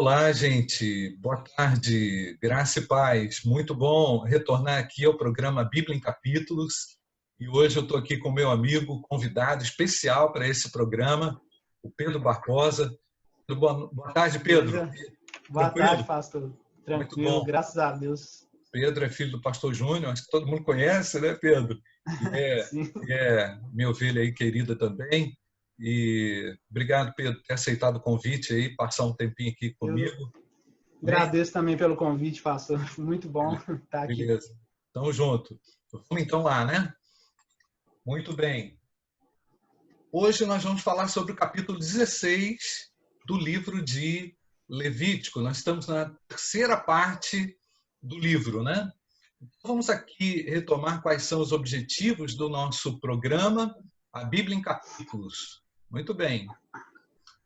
Olá, gente. Boa tarde, graça e paz. Muito bom retornar aqui ao programa Bíblia em Capítulos. E hoje eu estou aqui com meu amigo, convidado especial para esse programa, o Pedro Barbosa. Boa tarde, Pedro. Boa tarde, Tranquilo? pastor. Muito Tranquilo, bom. graças a Deus. Pedro é filho do pastor Júnior, acho que todo mundo conhece, né, Pedro? Sim. É minha ovelha aí querida também. E obrigado, Pedro, por ter aceitado o convite aí, passar um tempinho aqui Eu comigo. Bem, agradeço também pelo convite, pastor. Muito bom estar aqui. beleza. Tamo junto. Vamos então lá, né? Muito bem. Hoje nós vamos falar sobre o capítulo 16 do livro de Levítico. Nós estamos na terceira parte do livro, né? Vamos aqui retomar quais são os objetivos do nosso programa, a Bíblia em Capítulos. Muito bem.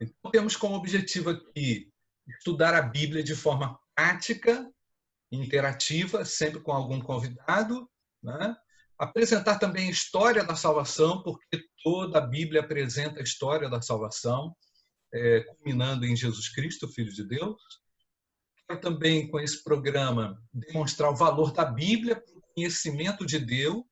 Então, temos como objetivo aqui estudar a Bíblia de forma prática, interativa, sempre com algum convidado, né? Apresentar também a história da salvação, porque toda a Bíblia apresenta a história da salvação, culminando em Jesus Cristo, Filho de Deus. Quero também, com esse programa, demonstrar o valor da Bíblia para o conhecimento de Deus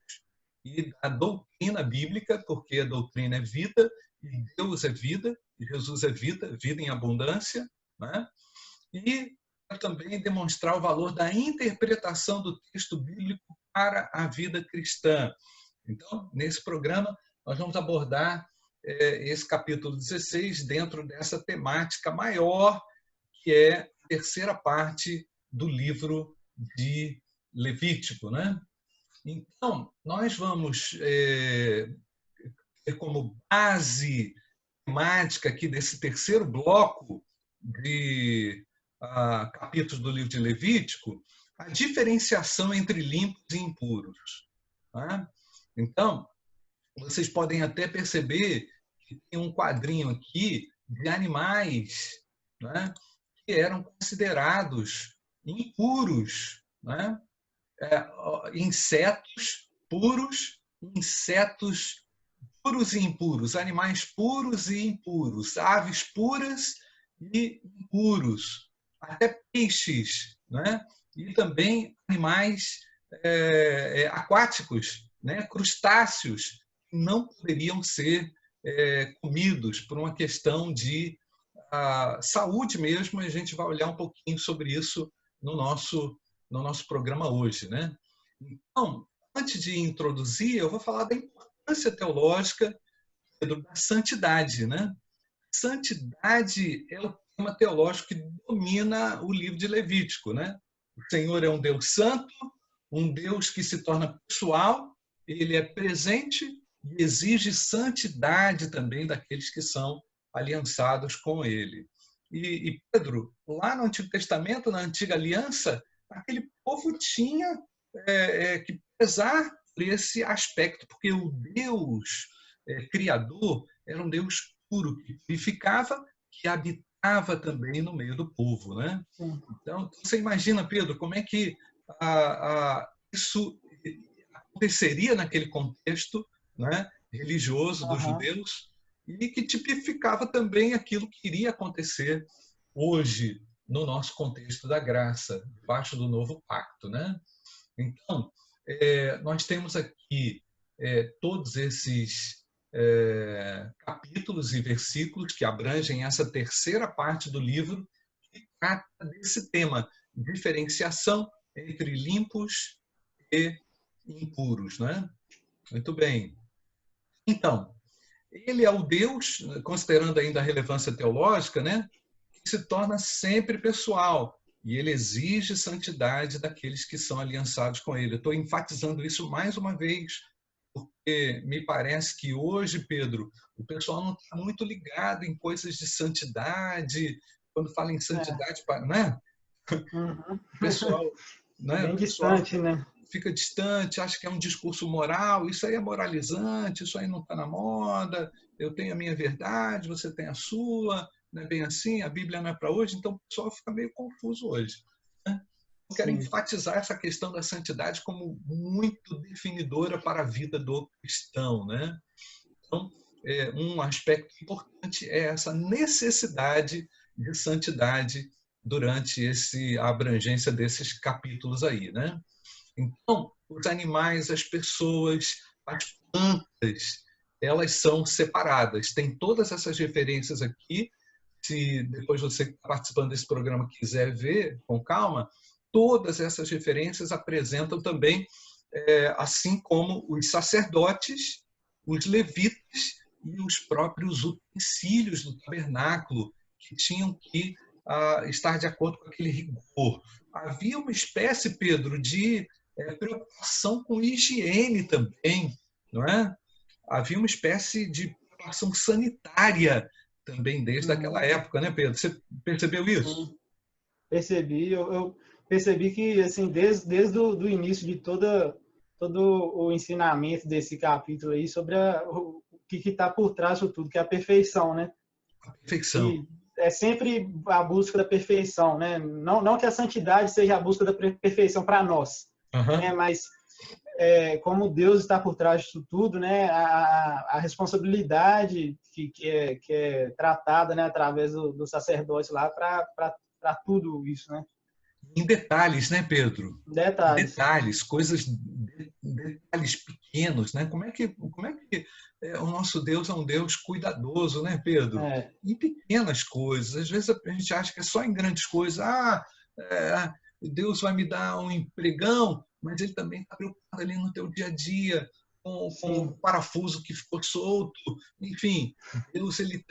e da doutrina bíblica, porque a doutrina é vida, e Deus é vida, e Jesus é vida, vida em abundância, né? E também demonstrar o valor da interpretação do texto bíblico para a vida cristã. Então, nesse programa, nós vamos abordar esse capítulo 16 dentro dessa temática maior, que é a terceira parte do livro de Levítico, né? Então, nós vamos ter como base temática aqui desse terceiro bloco de capítulos do livro de Levítico, a diferenciação entre limpos e impuros. Tá? Então, vocês podem até perceber que tem um quadrinho aqui de animais, né, que eram considerados impuros, né? Insetos puros, insetos puros e impuros, animais puros e impuros, aves puras e impuros, até peixes, né? E também animais aquáticos, né? Crustáceos, que não poderiam ser comidos por uma questão de saúde mesmo. A gente vai olhar um pouquinho sobre isso no nosso programa hoje, né? Então, antes de introduzir, eu vou falar da importância teológica, Pedro, da santidade, né? Santidade é o tema teológico que domina o livro de Levítico, né? O Senhor é um Deus santo, um Deus que se torna pessoal, ele é presente e exige santidade também daqueles que são aliançados com ele. E Pedro, lá no Antigo Testamento, na Antiga Aliança, aquele povo tinha que pesar por esse aspecto, porque o Deus criador era um Deus puro, que purificava, que habitava também no meio do povo, né? Sim. Então, você imagina, Pedro, como é que isso aconteceria naquele contexto, né, religioso dos judeus, e que tipificava também aquilo que iria acontecer hoje no nosso contexto da graça, debaixo do novo pacto, né? Então, nós temos aqui todos esses capítulos e versículos que abrangem essa terceira parte do livro, que trata desse tema, diferenciação entre limpos e impuros, né? Muito bem. Então, ele é o Deus, considerando ainda a relevância teológica, né, que se torna sempre pessoal, e ele exige santidade daqueles que são aliançados com ele. Eu estou enfatizando isso mais uma vez, porque me parece que hoje, Pedro, o pessoal não está muito ligado em coisas de santidade. Quando fala em santidade, né? O pessoal, né? Bem O pessoal distante, né? fica distante, acha que é um discurso moral, isso aí é moralizante, isso aí não está na moda, eu tenho a minha verdade, você tem a sua, não é bem assim, a Bíblia não é para hoje, então o pessoal fica meio confuso hoje, né? Eu quero enfatizar essa questão da santidade como muito definidora para a vida do cristão, né? Então, um aspecto importante é essa necessidade de santidade durante a abrangência desses capítulos aí, né? Então, os animais, as pessoas, as plantas, elas são separadas. Tem todas essas referências aqui. Se depois você que está participando desse programa quiser ver com calma, todas essas referências apresentam também, assim como os sacerdotes, os levitas e os próprios utensílios do tabernáculo, que tinham que estar de acordo com aquele rigor. Havia uma espécie, Pedro, de preocupação com higiene também, não é? Havia uma espécie de preocupação sanitária também desde aquela época, né, Pedro? Você percebeu isso? Percebi. Eu percebi que, assim, desde o início de todo o ensinamento desse capítulo aí sobre o que está por trás de tudo, que é a perfeição, né? A perfeição. E é sempre a busca da perfeição, né? Não que a santidade seja a busca da perfeição para nós, né? Mas como Deus está por trás disso tudo, né? A responsabilidade que é tratada, né? Através do sacerdote lá para tudo isso, né? Em detalhes, né, Pedro? Detalhes, Detalhes pequenos, né? Como é que o nosso Deus é um Deus cuidadoso, né, Pedro? Em pequenas coisas. Às vezes a gente acha que é só em grandes coisas. Deus vai me dar um empregão, mas Ele também está preocupado ali no teu dia a dia, com o parafuso que ficou solto. Enfim, Deus, Ele...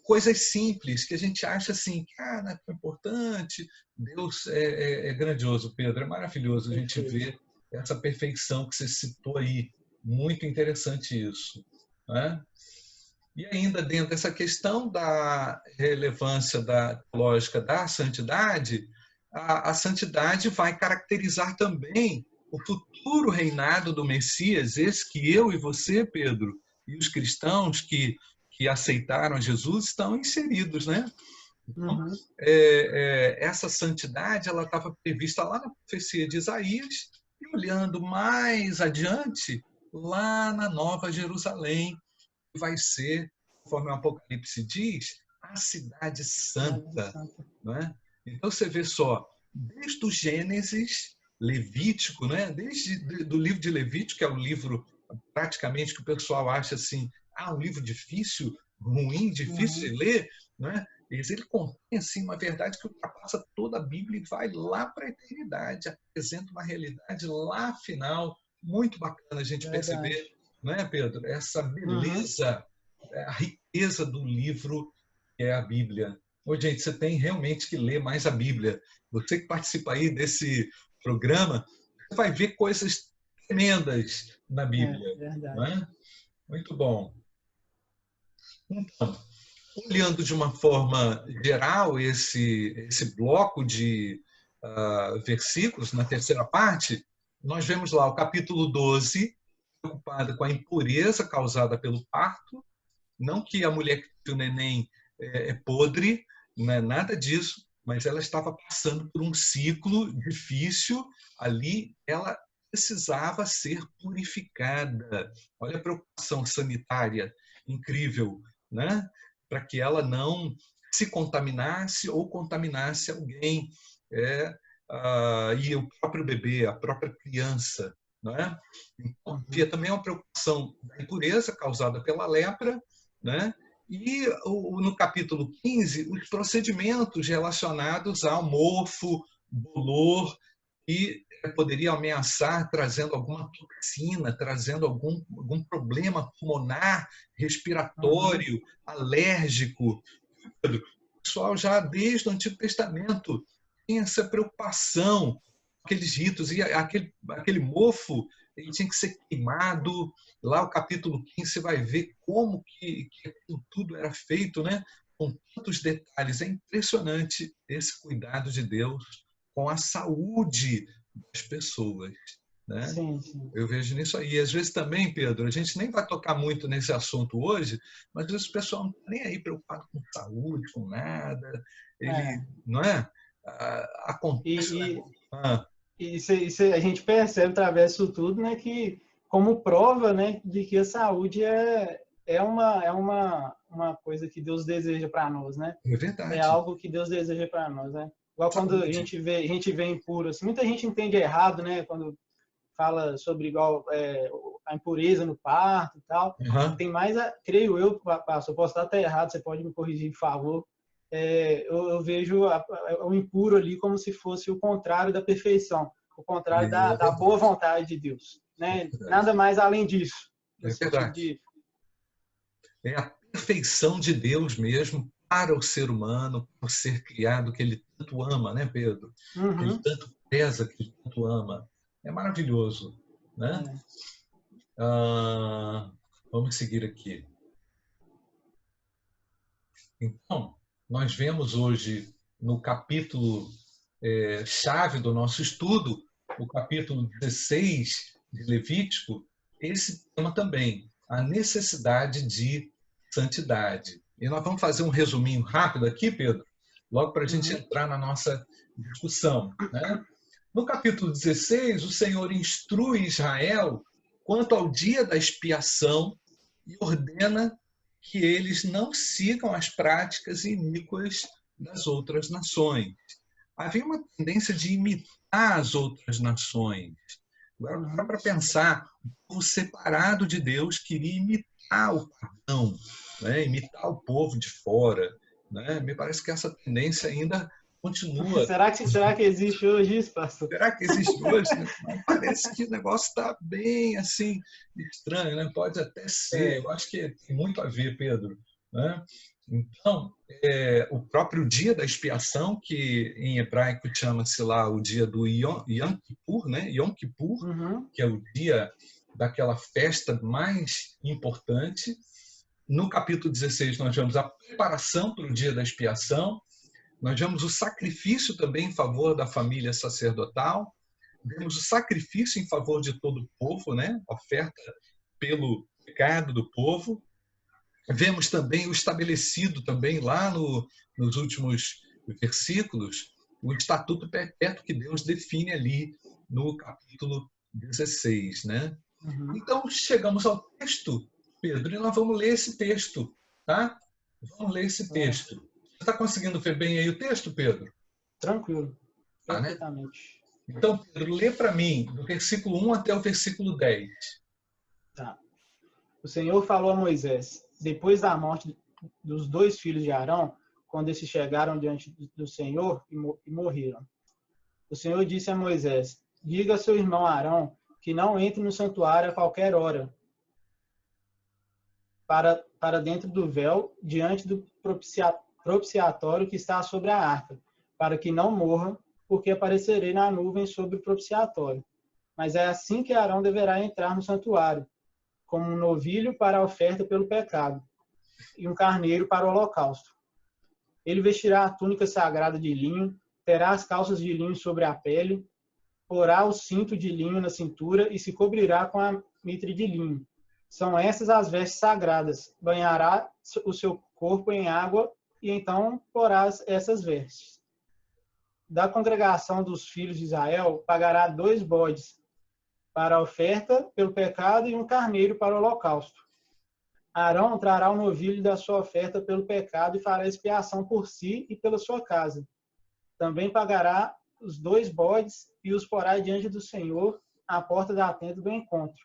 Coisas simples que a gente acha assim, não é tão importante. Deus é grandioso, Pedro, é maravilhoso a gente ver essa perfeição que você citou aí. Muito interessante isso, né? E ainda dentro dessa questão da relevância da lógica da santidade, a santidade vai caracterizar também o futuro reinado do Messias, esse que eu e você, Pedro, e os cristãos que aceitaram Jesus estão inseridos, né? Então, essa santidade ela estava prevista lá na profecia de Isaías e olhando mais adiante, lá na Nova Jerusalém, que vai ser, conforme o Apocalipse diz, a cidade santa. Não é? Então você vê só, desde o Gênesis, Levítico, né? Desde do livro de Levítico, que é o livro praticamente que o pessoal acha assim, um livro difícil, ruim, difícil de ler, né? Mas ele contém assim, uma verdade que ultrapassa toda a Bíblia e vai lá para a eternidade, apresenta uma realidade lá final, muito bacana a gente perceber, não é, Pedro? Essa beleza, a riqueza do livro que é a Bíblia. Ô, gente, você tem realmente que ler mais a Bíblia. Você que participa aí desse programa, você vai ver coisas tremendas na Bíblia. Não é? Muito bom. Então, olhando de uma forma geral esse bloco de versículos, na terceira parte, nós vemos lá o capítulo 12, preocupada com a impureza causada pelo parto, não que a mulher que teve o neném é podre, não é nada disso, mas ela estava passando por um ciclo difícil ali, ela precisava ser purificada. Olha a preocupação sanitária incrível, né? Para que ela não se contaminasse ou contaminasse alguém. E o próprio bebê, a própria criança. Não é? Então, havia também uma preocupação da impureza causada pela lepra, né? E no capítulo 15, os procedimentos relacionados ao mofo, bolor, que poderia ameaçar trazendo alguma toxina, trazendo algum problema pulmonar, respiratório, alérgico. O pessoal já desde o Antigo Testamento tem essa preocupação, aqueles ritos, e aquele mofo ele tinha que ser queimado. Lá o capítulo 15 você vai ver como que tudo era feito, né? Com tantos detalhes. É impressionante esse cuidado de Deus com a saúde das pessoas, né? Sim. Eu vejo nisso aí. E às vezes também, Pedro, a gente nem vai tocar muito nesse assunto hoje, mas às vezes o pessoal não está nem aí preocupado com saúde, com nada. Ele, não é? Acontece. E a gente percebe através disso tudo, né, que como prova, né, de que a saúde é uma coisa que Deus deseja para nós, né? É verdade. É algo que Deus deseja para nós, né? Igual quando a gente vê impuro, assim, muita gente entende errado, né? Quando fala sobre igual a impureza no parto e tal. Uhum. Tem mais, creio eu, pastor, posso estar até errado, você pode me corrigir, por favor. Eu vejo o impuro ali como se fosse o contrário da perfeição, o contrário da boa vontade de Deus, né? Nada mais além disso. É verdade. É a perfeição de Deus mesmo para o ser humano, por ser criado, que ele tanto ama, né, Pedro? Uhum. Que ele tanto pesa, que ele tanto ama. É maravilhoso, né? Vamos seguir aqui. Então, nós vemos hoje no capítulo chave do nosso estudo, o capítulo 16 de Levítico, esse tema também, a necessidade de santidade. E nós vamos fazer um resuminho rápido aqui, Pedro, logo para a gente entrar na nossa discussão, né? No capítulo 16, o Senhor instrui Israel quanto ao dia da expiação e ordena que eles não sigam as práticas iníquas das outras nações. Havia uma tendência de imitar as outras nações. Agora, para pensar, o povo separado de Deus queria imitar o pagão, né? Imitar o povo de fora, né? Me parece que essa tendência ainda continua. Será que existe hoje isso, pastor? Será que existe hoje? Parece que o negócio está bem assim estranho, né? Pode até ser. Eu acho que tem muito a ver, Pedro, né? Então, o próprio dia da expiação, que em hebraico chama-se lá o dia do Yom Kippur, né? Yom Kippur, que é o dia daquela festa mais importante. No capítulo 16, nós vemos a preparação para o dia da expiação. Nós vemos o sacrifício também em favor da família sacerdotal, vemos o sacrifício em favor de todo o povo, né? Oferta pelo pecado do povo. Vemos também o estabelecido também lá nos últimos versículos, o estatuto perpétuo que Deus define ali no capítulo 16, né? Então, chegamos ao texto, Pedro, e nós vamos ler esse texto, tá? Vamos ler esse texto. Você está conseguindo ver bem aí o texto, Pedro? Tranquilo. Perfeitamente. Né? Então, Pedro, lê para mim do versículo 1 até o versículo 10. Tá. O Senhor falou a Moisés, depois da morte dos 2 filhos de Arão, quando esses chegaram diante do Senhor e morreram. O Senhor disse a Moisés, diga a seu irmão Arão que não entre no santuário a qualquer hora, para dentro do véu, diante do propiciatório que está sobre a arca, para que não morra, porque aparecerei na nuvem sobre o propiciatório. Mas é assim que Arão deverá entrar no santuário, como um novilho para a oferta pelo pecado, e um carneiro para o holocausto. Ele vestirá a túnica sagrada de linho, terá as calças de linho sobre a pele, porá o cinto de linho na cintura e se cobrirá com a mitre de linho. São essas as vestes sagradas. Banhará o seu corpo em água e então porá essas vestes. Da congregação dos filhos de Israel, pagará 2 bodes para a oferta pelo pecado e um carneiro para o holocausto. Arão trará o novilho da sua oferta pelo pecado e fará expiação por si e pela sua casa. Também pagará os 2 bodes e os porá diante do Senhor à porta da tenda do encontro.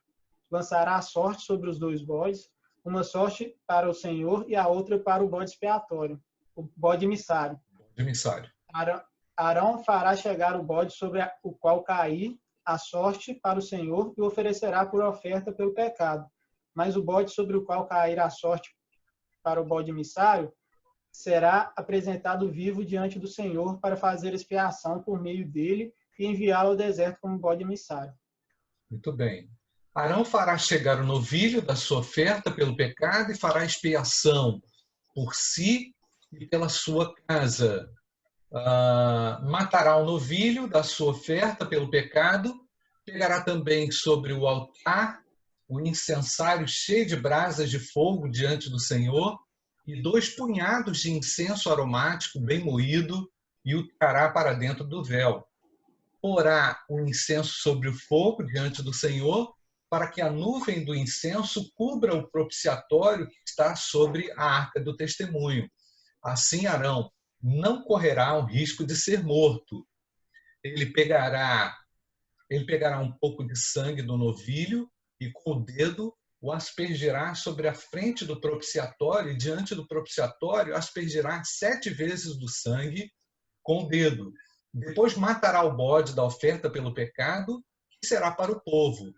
Lançará a sorte sobre os 2 bodes, uma sorte para o Senhor e a outra para o bode expiatório, o bode emissário. Arão fará chegar o bode sobre o qual cair a sorte para o Senhor e oferecerá por oferta pelo pecado. Mas o bode sobre o qual cair a sorte para o bode emissário será apresentado vivo diante do Senhor para fazer expiação por meio dele e enviá-lo ao deserto como bode emissário. Muito bem. Arão fará chegar o novilho da sua oferta pelo pecado e fará expiação por si e pela sua casa. Matará o novilho da sua oferta pelo pecado, pegará também sobre o altar o incensário cheio de brasas de fogo diante do Senhor e 2 punhados de incenso aromático bem moído e o trará para dentro do véu. Porá o incenso sobre o fogo diante do Senhor para que a nuvem do incenso cubra o propiciatório que está sobre a arca do testemunho. Assim Arão não correrá o risco de ser morto. Ele pegará um pouco de sangue do novilho e com o dedo o aspergirá sobre a frente do propiciatório e diante do propiciatório aspergirá 7 vezes do sangue com o dedo. Depois matará o bode da oferta pelo pecado, que será para o povo.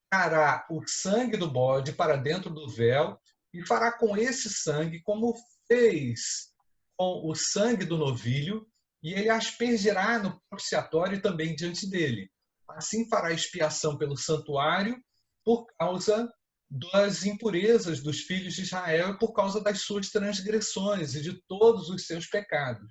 Trará o sangue do bode para dentro do véu e fará com esse sangue como fez com o sangue do novilho, e ele aspergirá no propiciatório também diante dele. Assim fará expiação pelo santuário por causa das impurezas dos filhos de Israel e por causa das suas transgressões e de todos os seus pecados.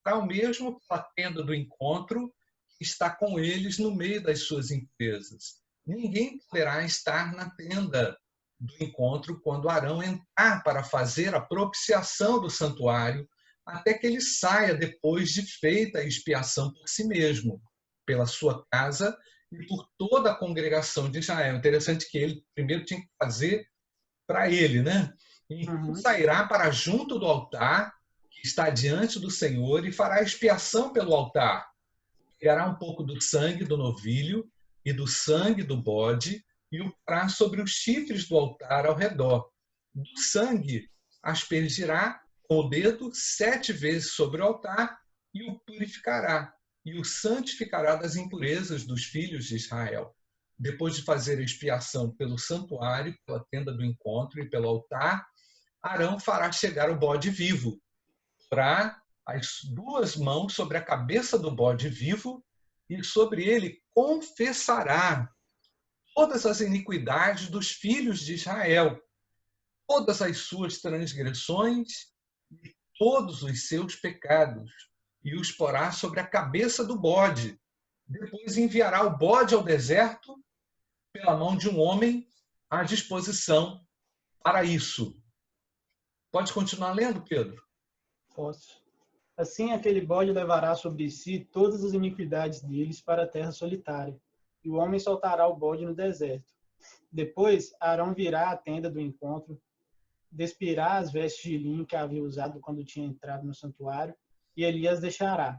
Fará o mesmo pela tenda do encontro, que está com eles no meio das suas impurezas. Ninguém poderá estar na tenda do encontro quando Arão entrar para fazer a propiciação do santuário, até que ele saia depois de feita a expiação por si mesmo, pela sua casa e por toda a congregação de Israel. Interessante que ele primeiro tinha que fazer para ele, né? Então sairá para junto do altar, que está diante do Senhor, e fará expiação pelo altar. Pegará um pouco do sangue do novilho e do sangue do bode e o porá sobre os chifres do altar ao redor. Do sangue aspergirá com o dedo 7 vezes sobre o altar e o purificará, e o santificará das impurezas dos filhos de Israel. Depois de fazer a expiação pelo santuário, pela tenda do encontro e pelo altar, Arão fará chegar o bode vivo. Porá as 2 mãos sobre a cabeça do bode vivo e sobre ele confessará todas as iniquidades dos filhos de Israel, todas as suas transgressões e todos os seus pecados, e os porá sobre a cabeça do bode. Depois enviará o bode ao deserto pela mão de um homem à disposição para isso. Pode continuar lendo, Pedro? Posso. Assim aquele bode levará sobre si todas as iniquidades deles para a terra solitária, e o homem soltará o bode no deserto. Depois Arão virá à tenda do encontro, despirá as vestes de linho que havia usado quando tinha entrado no santuário, e ali as deixará.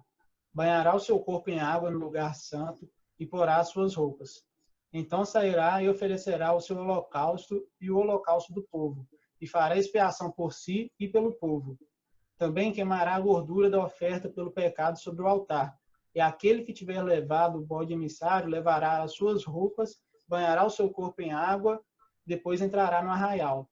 Banhará o seu corpo em água no lugar santo e porá as suas roupas. Então sairá e oferecerá o seu holocausto e o holocausto do povo, e fará expiação por si e pelo povo. Também queimará a gordura da oferta pelo pecado sobre o altar. E aquele que tiver levado o bode emissário levará as suas roupas, banhará o seu corpo em água, depois entrará no arraial.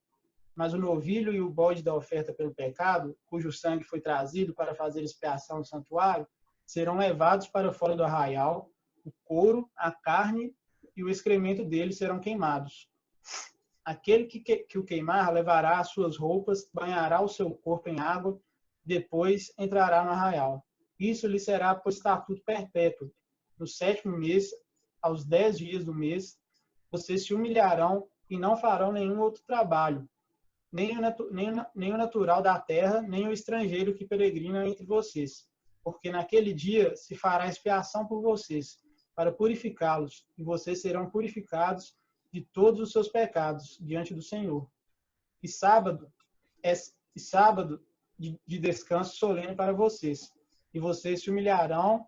Mas o novilho e o bode da oferta pelo pecado, cujo sangue foi trazido para fazer expiação no santuário, serão levados para fora do arraial, o couro, a carne e o excremento deles serão queimados. Aquele que o queimar levará as suas roupas, banhará o seu corpo em água, depois entrará no arraial. Isso lhe será por estatuto perpétuo. No 7º mês, aos 10 dias do mês, vocês se humilharão e não farão nenhum outro trabalho, nem o natural da terra, nem o estrangeiro que peregrina entre vocês. Porque naquele dia se fará expiação por vocês, para purificá-los, e vocês serão purificados de todos os seus pecados diante do Senhor. E sábado de descanso solene para vocês. E vocês se humilharão,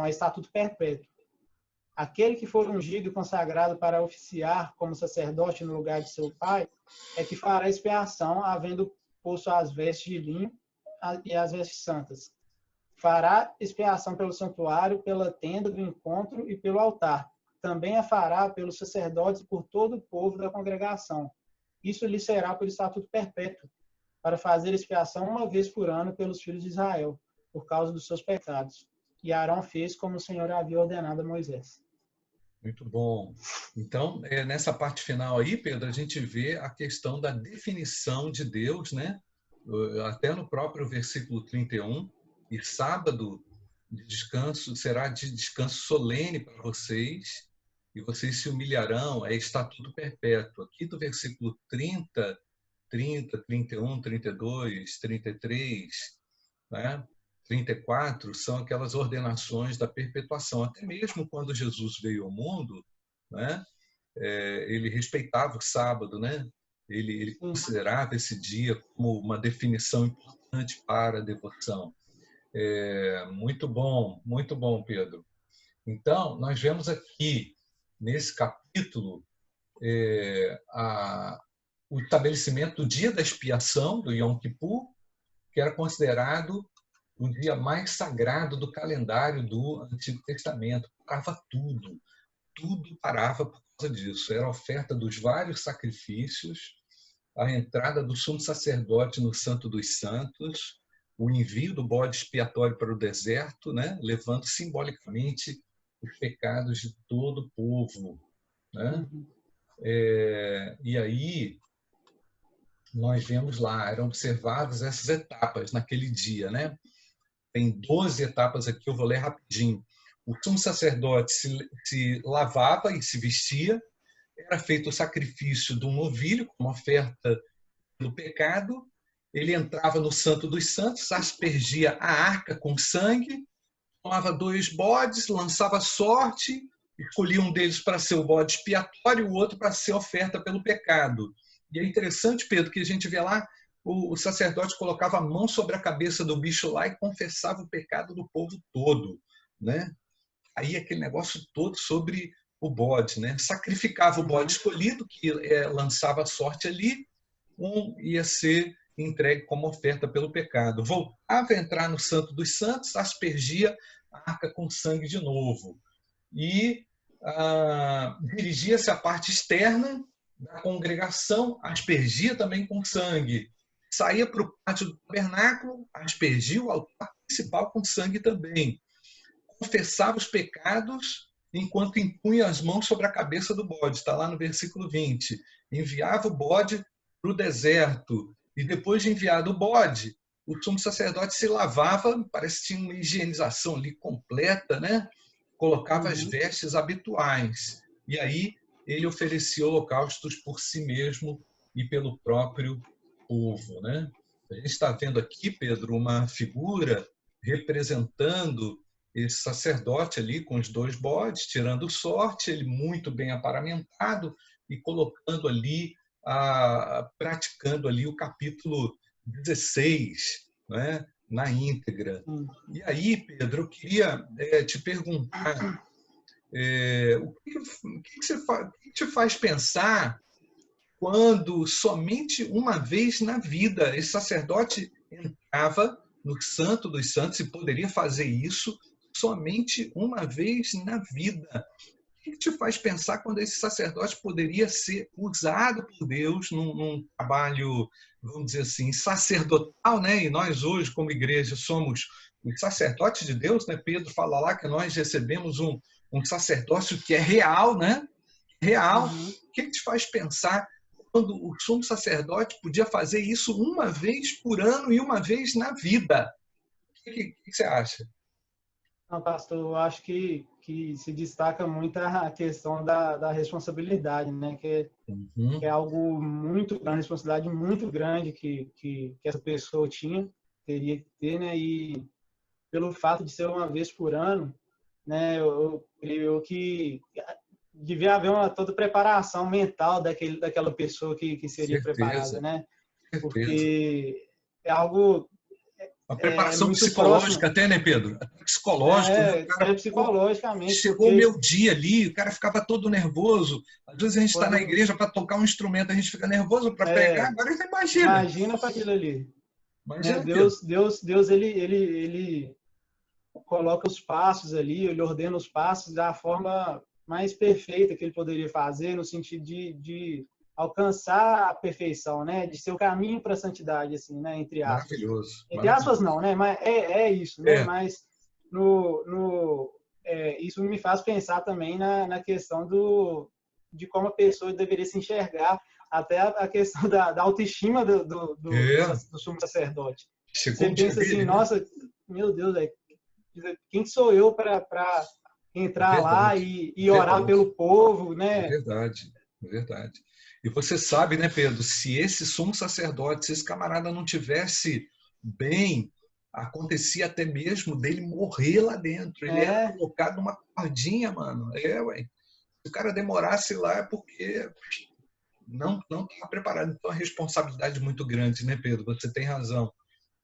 a estatuto perpétuo. Aquele que for ungido e consagrado para oficiar como sacerdote no lugar de seu pai, é que fará expiação, havendo posto as vestes de linho e as vestes santas. Fará expiação pelo santuário, pela tenda do encontro e pelo altar. Também a fará pelos sacerdotes e por todo o povo da congregação. Isso lhe será por estatuto perpétuo, para fazer expiação uma vez por ano pelos filhos de Israel, por causa dos seus pecados. E Arão fez como o Senhor havia ordenado a Moisés. Muito bom. Então, nessa parte final aí, Pedro, a gente vê a questão da definição de Deus, né? Até no próprio versículo 31, e sábado de descanso será de descanso solene para vocês, e vocês se humilharão, é estatuto perpétuo. Aqui do versículo 30, 31, 32, 33, né? 34 são aquelas ordenações da perpetuação. Até mesmo quando Jesus veio ao mundo, né, ele respeitava o sábado, né? Ele considerava esse dia como uma definição importante para a devoção. Muito bom, Pedro. Então, nós vemos aqui, nesse capítulo, o estabelecimento do dia da expiação, do Yom Kippur, que era considerado o dia mais sagrado do calendário do Antigo Testamento. Parava tudo parava por causa disso. Era a oferta dos vários sacrifícios, a entrada do sumo sacerdote no Santo dos Santos, o envio do bode expiatório para o deserto, né, levando simbolicamente os pecados de todo o povo, né? E aí nós vemos lá, eram observadas essas etapas naquele dia, né? Tem 12 etapas aqui, eu vou ler rapidinho. O sumo sacerdote se lavava e se vestia, era feito o sacrifício de um novilho, como oferta pelo pecado, ele entrava no Santo dos Santos, aspergia a arca com sangue, tomava 2 bodes, lançava sorte, escolhia um deles para ser o bode expiatório e o outro para ser oferta pelo pecado. E é interessante, Pedro, que a gente vê lá, o sacerdote colocava a mão sobre a cabeça do bicho lá e confessava o pecado do povo todo, né? Aí aquele negócio todo sobre o bode, né? Sacrificava o bode escolhido, que lançava a sorte ali, ia ser entregue como oferta pelo pecado. Voltava a entrar no Santo dos Santos, aspergia a arca com sangue de novo. E dirigia-se à parte externa da congregação, aspergia também com sangue. Saía para o pátio do tabernáculo, aspergia o altar principal com sangue também. Confessava os pecados enquanto impunha as mãos sobre a cabeça do bode. Está lá no versículo 20. Enviava o bode para o deserto. E depois de enviado o bode, o sumo sacerdote se lavava, parece que tinha uma higienização ali completa, né? Colocava as vestes habituais. E aí ele oferecia holocaustos por si mesmo e pelo próprio povo, né? A gente está vendo aqui, Pedro, uma figura representando esse sacerdote ali com os 2 bodes, tirando sorte, ele muito bem aparamentado e colocando ali, praticando ali o capítulo 16, né, na íntegra. E aí, Pedro, eu queria te perguntar, o que te faz pensar quando somente uma vez na vida esse sacerdote entrava no Santo dos Santos e poderia fazer isso somente uma vez na vida? O que te faz pensar quando esse sacerdote poderia ser usado por Deus num trabalho, vamos dizer assim, sacerdotal, né? E nós hoje, como igreja, somos os sacerdotes de Deus, né? Pedro fala lá que nós recebemos um sacerdócio que é real, né? Real. O que te faz pensar quando o sumo sacerdote podia fazer isso uma vez por ano e uma vez na vida? O que você acha? Não, pastor, eu acho que se destaca muito a questão da responsabilidade, né? Que é algo muito, uma responsabilidade muito grande que essa pessoa teria que ter, né? E pelo fato de ser uma vez por ano, né? Eu creio que devia haver toda preparação mental daquela pessoa que seria preparada, né? Porque é algo uma preparação muito psicológica próximo. até, né, Pedro? Psicológico, né? O cara, psicologicamente. Chegou o meu dia ali, o cara ficava todo nervoso. Às vezes a gente está na igreja para tocar um instrumento, a gente fica nervoso para pregar, agora você imagina. Imagina para aquilo ali. Imagina, Deus ele coloca os passos ali, ele ordena os passos da forma mais perfeita que ele poderia fazer, no sentido de alcançar a perfeição, né? De ser o caminho para a santidade, assim, né? Entre aspas. Maravilhoso. Entre aspas não, né? Mas é isso, né? Mas isso me faz pensar também na questão de como a pessoa deveria se enxergar, até a questão da autoestima do sumo sacerdote. Você pensa assim, nossa, meu Deus, quem sou eu para entrar lá e orar pelo povo, né? É verdade, é verdade. E você sabe, né, Pedro, se esse sumo sacerdote, se esse camarada não tivesse bem acontecia até mesmo dele morrer lá dentro. Ele era colocado numa cordinha, mano. Ué. Se o cara demorasse lá é porque não estava preparado. Então, a responsabilidade é muito grande, né, Pedro? Você tem razão,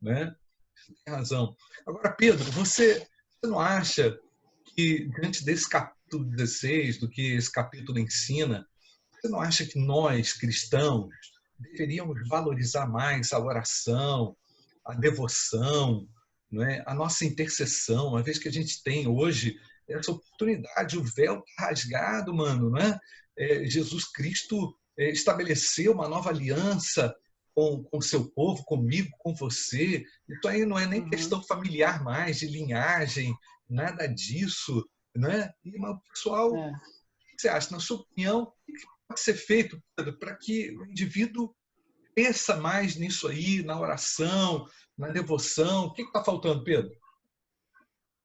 né? Você tem razão. Agora, Pedro, você não acha que, diante desse capítulo 16, do que esse capítulo ensina, você não acha que nós, cristãos, deveríamos valorizar mais a oração, a devoção, não é? A nossa intercessão, uma vez que a gente tem hoje essa oportunidade, o véu está rasgado, mano, né? Jesus Cristo estabeleceu uma nova aliança com o seu povo, comigo, com você. Isso aí não é nem questão familiar mais, de linhagem, nada disso, né? E, mas, pessoal, o que você acha? Na sua opinião, o que pode ser feito, Pedro, para que o indivíduo pensa mais nisso aí, na oração, na devoção? O que está faltando, Pedro?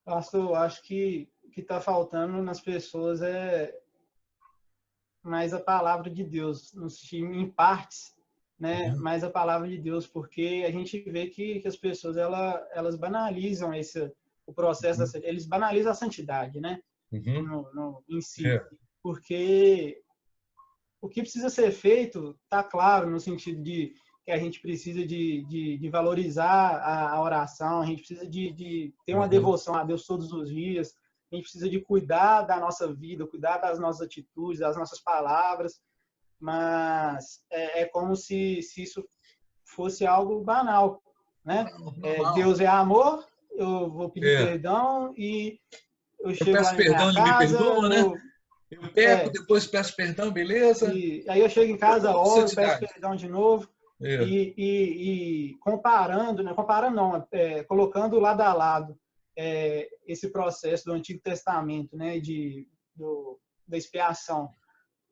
Pastor, acho que o que está faltando nas pessoas é mais a palavra de Deus, em partes, né? Mais a palavra de Deus, porque a gente vê que as pessoas elas banalizam o processo, eles banalizam a santidade, né? Em si. Porque o que precisa ser feito está claro, no sentido de que a gente precisa de valorizar a oração, a gente precisa de ter uma devoção a Deus todos os dias, a gente precisa de cuidar da nossa vida, cuidar das nossas atitudes, das nossas palavras, mas é como se isso fosse algo banal, né? Deus é amor, eu vou pedir perdão e eu chego lá na minha ele me casa, perdoa, né? Eu peco, depois peço perdão, beleza? E aí eu chego em casa, oro, peço perdão de novo. E comparando, né? Comparando não, colocando lado a lado esse processo do Antigo Testamento, né? Da expiação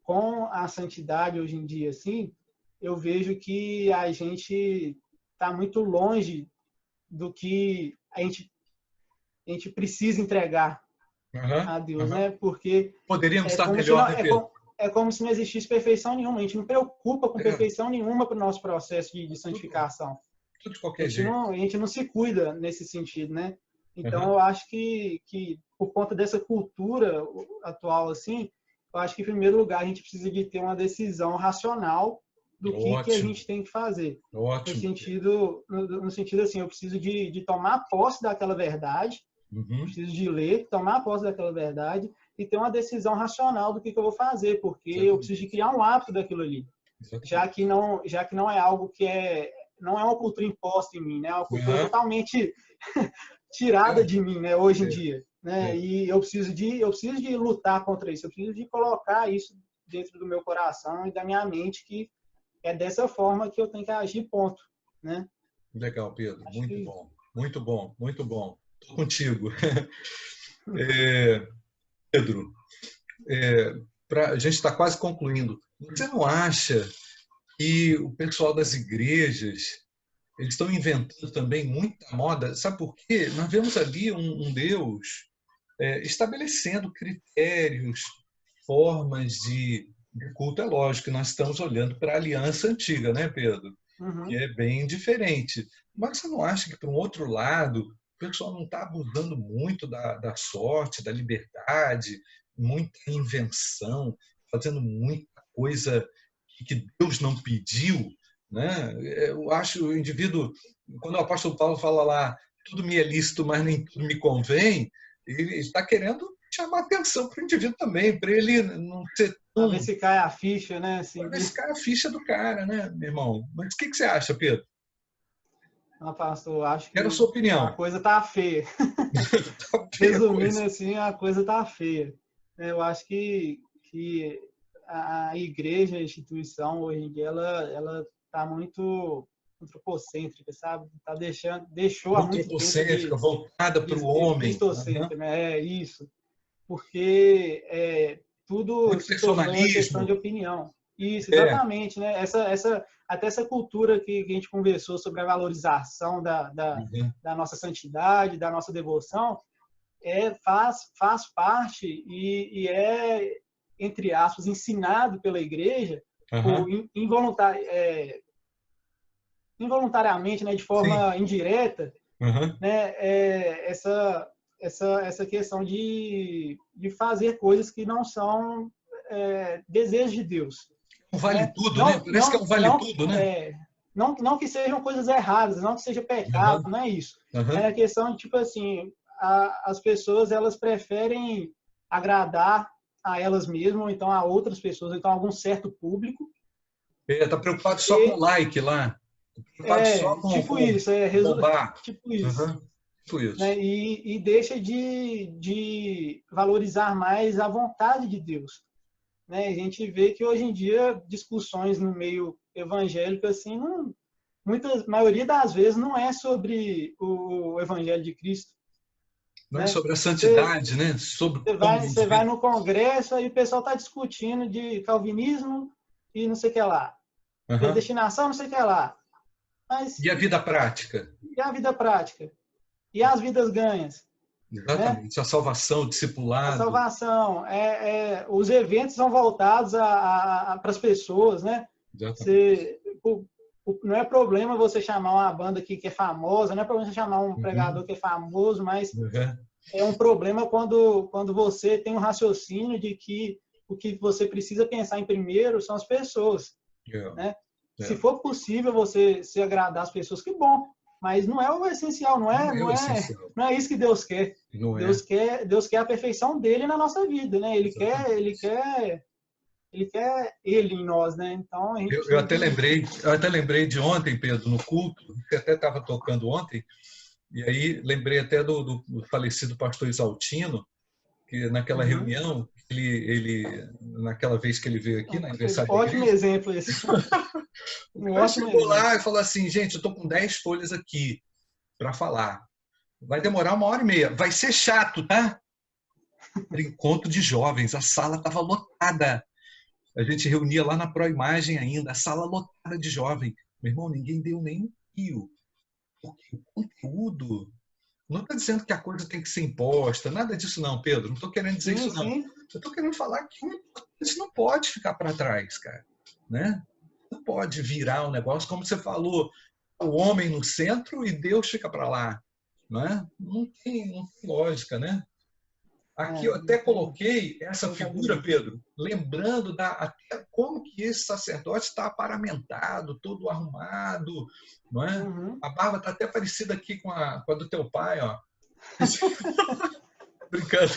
com a santidade hoje em dia, assim, eu vejo que a gente está muito longe do que a gente precisa entregar a Deus, né? Porque poderíamos estar melhor, né, Pedro? É como se não existisse perfeição nenhuma. A gente não preocupa com perfeição nenhuma para o nosso processo de santificação. Tudo de qualquer jeito. A gente não se cuida nesse sentido, né? Então, eu acho que por conta dessa cultura atual, assim, eu acho que, em primeiro lugar, a gente precisa de ter uma decisão racional do que a gente tem que fazer. No sentido assim, eu preciso de tomar posse daquela verdade, preciso de ler, tomar posse daquela verdade e ter uma decisão racional do que eu vou fazer, porque eu preciso de criar um hábito daquilo ali. Já que não é algo não é uma cultura imposta em mim, né? É uma cultura totalmente tirada de mim, né? Hoje em dia, né? E eu preciso de lutar contra isso, eu preciso de colocar isso dentro do meu coração e da minha mente, que é dessa forma que eu tenho que agir, ponto, né? Legal, Pedro. Muito bom. Muito bom, muito bom. Estou contigo. Pedro, a gente está quase concluindo. Você não acha que o pessoal das igrejas eles estão inventando também muita moda? Sabe por quê? Nós vemos ali um Deus estabelecendo critérios, formas de culto. É lógico que nós estamos olhando para a aliança antiga, né, Pedro? Que é bem diferente. Mas você não acha que, por um outro lado, o pessoal não está abusando muito da sorte, da liberdade, muita invenção, fazendo muita coisa que Deus não pediu, né? Eu acho o indivíduo, quando o apóstolo Paulo fala lá, tudo me é lícito, mas nem tudo me convém, ele está querendo chamar atenção para o indivíduo também, para ele não ser tão... Para ver se cai a ficha, né? Assim, para ver se cai a ficha do cara, né, meu irmão? Mas o que você acha, Pedro? Não, pastor, acho que quero a sua opinião. A coisa tá feia. Resumindo assim, a coisa tá feia. Eu acho que a igreja, a instituição, hoje em dia, ela tá muito antropocêntrica, sabe? Deixou há muito tempo voltada para o homem. Cristocêntrica, né? É isso. Porque tudo muito se tornou uma questão de opinião. Isso, exatamente, né? Até essa cultura que a gente conversou sobre a valorização da nossa santidade, da nossa devoção, faz parte e é, entre aspas, ensinado pela igreja involuntariamente, né, de forma indireta, né? Essa questão de fazer coisas que não são desejos de Deus. Um vale Né? tudo, né? Parece que é um vale tudo, né? Não que sejam coisas erradas, não que seja pecado, não é isso. É a questão de, tipo assim, as pessoas, elas preferem agradar a elas mesmas, ou então a outras pessoas, ou então a algum certo público. Tá preocupado só com o like lá. Tá preocupado só tipo isso, bombar. tipo isso. Tipo isso. Né? E deixa de valorizar mais a vontade de Deus. Né? A gente vê que hoje em dia discussões no meio evangélico assim, maioria das vezes não é sobre o evangelho de Cristo. Não né? é sobre a santidade, né? Sobre você vai no congresso e o pessoal está discutindo de calvinismo e não sei o que lá. Predestinação, não sei o que lá. Mas, e a vida prática? E a vida prática? E as vidas ganhas? Exatamente. Né? A salvação, o discipulado. A salvação. Os eventos são voltados para as pessoas, né? Não é problema você chamar uma banda aqui que é famosa, não é problema você chamar um pregador que é famoso, mas é um problema quando você tem um raciocínio de que o que você precisa pensar em primeiro são as pessoas. Né? Se for possível você se agradar as pessoas, que bom. Mas não é o essencial, não é isso que Deus quer. Deus quer a perfeição dele na nossa vida, né? Ele quer ele em nós, né? Então a gente eu até lembrei de ontem, Pedro, no culto, você até estava tocando ontem, e aí lembrei até do falecido pastor Isaltino, que naquela reunião, ele naquela vez que ele veio aqui na aniversário da igreja, ótimo exemplo esse. O cara chegou lá e falou assim, gente, eu estou com 10 folhas aqui para falar. Vai demorar 1h30. Vai ser chato, tá? Era encontro de jovens. A sala estava lotada. A gente reunia lá na Proimagem ainda. A sala lotada de jovens. Meu irmão, ninguém deu nem um fio. Porque o conteúdo... Não estou dizendo que a coisa tem que ser imposta. Nada disso não, Pedro. Não estou querendo dizer isso não. Eu estou querendo falar que isso não pode ficar para trás, cara. Né? Não pode virar um negócio, como você falou, o homem no centro e Deus fica para lá. Não tem lógica, né? Aqui eu até coloquei essa figura, Pedro, lembrando até como que esse sacerdote está aparamentado, todo arrumado, não é? A barba está até parecida aqui com a do teu pai, ó. Brincando.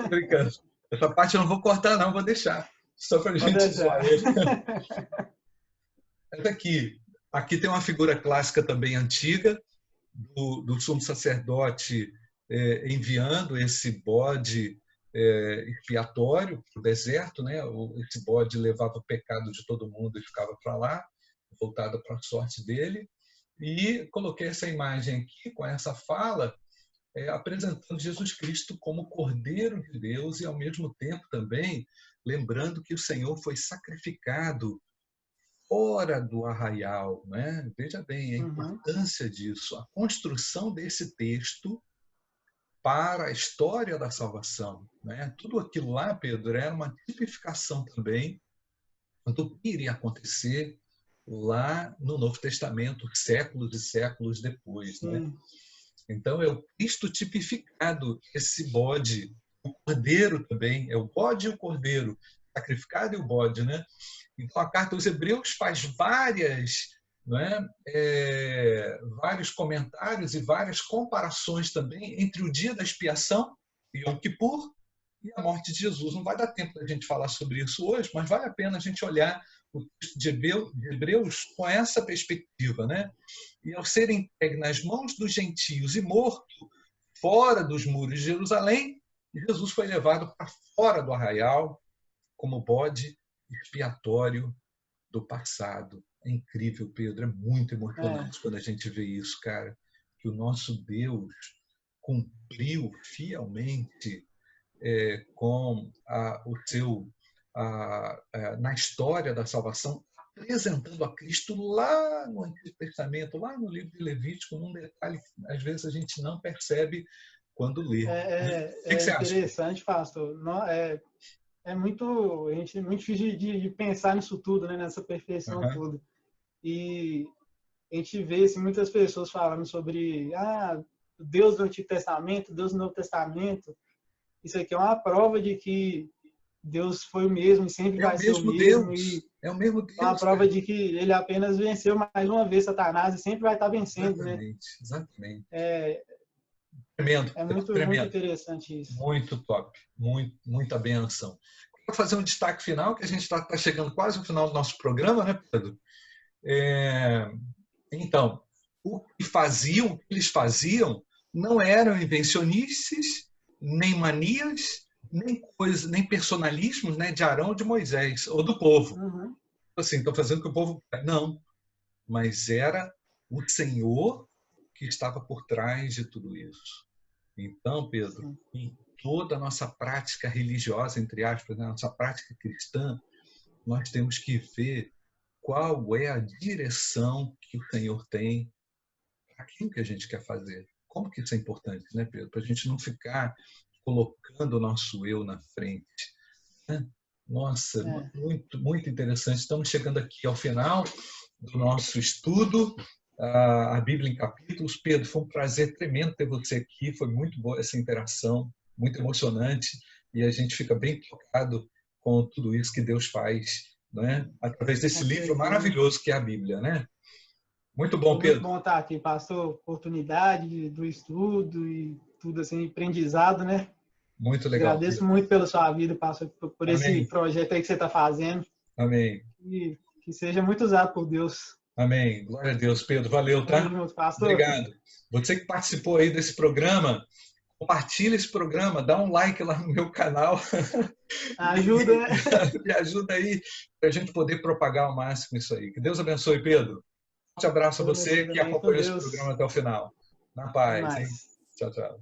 Brincando. Essa parte eu não vou cortar, não, vou deixar. Só para a gente zoar ele. Aqui tem uma figura clássica também antiga, do sumo sacerdote enviando esse bode expiatório para o deserto, né? Esse bode levava o pecado de todo mundo e ficava para lá, voltado para a sorte dele. E coloquei essa imagem aqui com essa fala, apresentando Jesus Cristo como Cordeiro de Deus e, ao mesmo tempo, também lembrando que o Senhor foi sacrificado fora do arraial. Né? Veja bem a importância disso, a construção desse texto para a história da salvação. Né? Tudo aquilo lá, Pedro, era uma tipificação também do que iria acontecer lá no Novo Testamento, séculos e séculos depois. Né? Então, é o Cristo tipificado, esse bode, o cordeiro também, é o bode e o cordeiro, sacrificado e o bode. Né? Então, a carta aos Hebreus faz vários comentários e várias comparações também entre o dia da expiação, Yom Kippur, e a morte de Jesus. Não vai dar tempo da gente falar sobre isso hoje, mas vale a pena a gente olhar o texto de Hebreus com essa perspectiva. Né? E ao ser entregue nas mãos dos gentios e morto fora dos muros de Jerusalém, Jesus foi levado para fora do arraial como bode expiatório do passado. É incrível, Pedro, é muito emocionante quando a gente vê isso, cara, que o nosso Deus cumpriu fielmente com o seu na história da salvação, apresentando a Cristo lá no Antigo Testamento, lá no livro de Levítico, num detalhe que às vezes a gente não percebe quando lê. O que interessante, pastor. Não, é muito difícil de pensar nisso tudo, né? Nessa perfeição toda. E a gente vê assim, muitas pessoas falando sobre Deus do Antigo Testamento, Deus do Novo Testamento. Isso aqui é uma prova de que Deus foi o mesmo e sempre vai ser o mesmo. Deus. É o mesmo Deus. É uma prova de que ele apenas venceu mais uma vez Satanás e sempre vai estar vencendo, exatamente, né? Exatamente. Tremendo. É muito interessante isso. Muito top. Muita benção. Vou fazer um destaque final, que a gente está chegando quase ao final do nosso programa, né, Pedro? Então, o que eles faziam não eram invencionices, nem manias, nem personalismos, né, de Arão ou de Moisés, ou do povo. Uhum. Assim, estão fazendo o que o povo quer. Não. Mas era o Senhor que estava por trás de tudo isso. Então, Pedro, em toda a nossa prática religiosa, entre aspas, né, nossa prática cristã, nós temos que ver qual é a direção que o Senhor tem para aquilo que a gente quer fazer. Como que isso é importante, né, Pedro? Para a gente não ficar colocando o nosso eu na frente. Né? Nossa, muito interessante. Estamos chegando aqui ao final do nosso estudo, a Bíblia em capítulos. Pedro, foi um prazer tremendo ter você aqui. Foi muito boa essa interação, muito emocionante. E a gente fica bem tocado com tudo isso que Deus faz, né? Através desse livro maravilhoso que é a Bíblia, né? Muito bom, Pedro. Muito bom estar aqui, pastor. Oportunidade do estudo e tudo assim, aprendizado, né? Muito legal. Agradeço Pedro. Muito pela sua vida, pastor, por esse projeto aí que você está fazendo. Amém. E que seja muito usado por Deus. Amém. Glória a Deus, Pedro. Valeu, tá? Junto, pastor. Obrigado. Você que participou aí desse programa, compartilha esse programa, dá um like lá no meu canal. Ajuda, né? Me ajuda aí para a gente poder propagar ao máximo isso aí. Que Deus abençoe, Pedro. Um forte abraço a você que acompanhou esse programa até o final. Na paz, hein? Tchau, tchau.